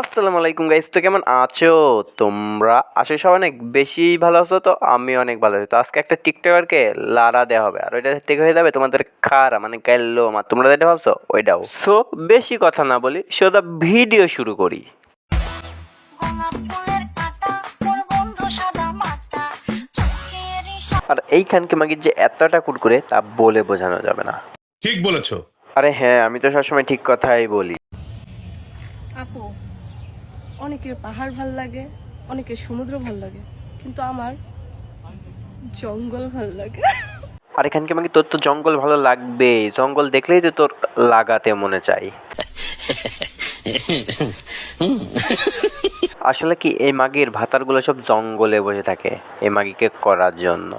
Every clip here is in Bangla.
আসসালামু আলাইকুম গাইস, তো কেমন আছো তোমরা? আসলে সবাই অনেক বেশি ভালো আছো। তো আমি অনেক ভালো আছি। তো আজকে একটা টিকটকারকে লারা দেওয়া হবে, আর ওইটা থেকে হয়ে যাবে তোমাদের খারা মানে গাইল্লো মা। তোমরা যেটা ভাবছো ওইটাও। সো বেশি কথা না বলি, সোজা ভিডিও শুরু করি। আর এই খানকে মাগির যে এতটা কুটকুরে তা বলে বোঝানো যাবে না। ঠিক বলেছো। আরে হ্যাঁ, আমি তো সবসময় ঠিক কথাই বলি। আপু, অনেকের পাহাড় ভাল লাগে, অনেকের সমুদ্র ভাল লাগে, কিন্তু আমার জঙ্গল ভাল লাগে। আর এখানকে মাগি তোর তো জঙ্গল ভালো লাগবে, জঙ্গল দেখলেই তো তোর লাগাতে মনে চাই। আসলে কি এই মাগির ভাতারগুলো সব জঙ্গলে বসে থাকে এই মাগিকে করার জন্য।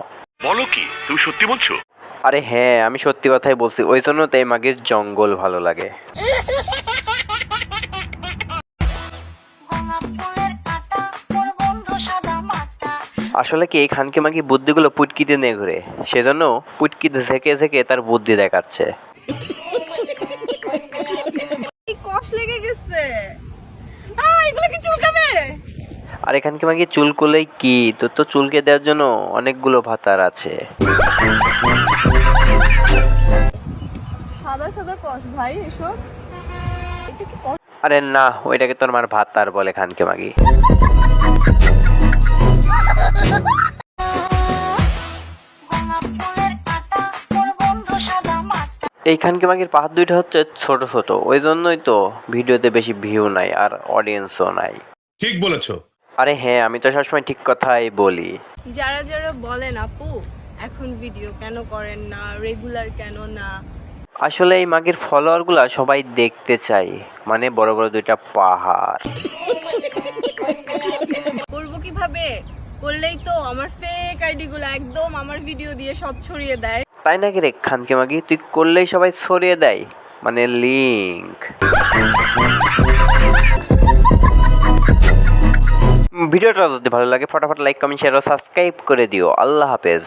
বলো কি, তুমি সত্যি বলছো? আরে হ্যাঁ, আমি সত্যি কথাই বলছি, ওই জন্য তো এই মাগির জঙ্গল ভালো লাগে। আসলে কি এই খানকে মাগি বুদ্ধিগুলো পুটকিতে নিয়ে ঘুরে, সেজন্য পুটকিতে ঝেঁকে ঝেঁকে তার বুদ্ধি দেখাচ্ছে। কষ্ট লেগে গেছে। এগুলো কি চুলকাবে? আর এখানকে মাগি চুল করলেই কি, তোর তো চুলকে দেওয়ার জন্য অনেকগুলো ভাতার আছে। সাদা সাদা কষ্ট ভাই, এসব এটা কি কষ্ট? আরে না, ওইটাকে তোর মার ভাতার বলে খানকে মাগি। এই খানকে মাগির পাহাড় দুইটা হচ্ছে ছোট ছোট, ওই জন্যই তো ভিডিওতে বেশি ভিউ নাই আর অডিয়েন্সও নাই। ঠিক বলেছো। আরে হ্যাঁ, আমি তো সবসময় ঠিক কথাই বলি। যারা যারা বলেন আপু এখন ভিডিও কেন করেন না, রেগুলার কেন না, আসলে এই মাগির ফলোয়ারগুলা সবাই দেখতে চাই, মানে বড় বড় দুইটা পাহাড়। করবো কিভাবে? করলেই তো আমার ফেক আইডি গুলো একদম আমার ভিডিও দিয়ে সব ছড়িয়ে দেয়। তাই নাকি রে খানকে মাগি, তুই করলেই সবাই ছড়িয়ে দেয় মানে লিংক। ভিডিওটা যদি ভালো লাগে ফটাফট লাইক কমেন্ট শেয়ার ও সাবস্ক্রাইব করে দিও। আল্লাহ হাফেজ।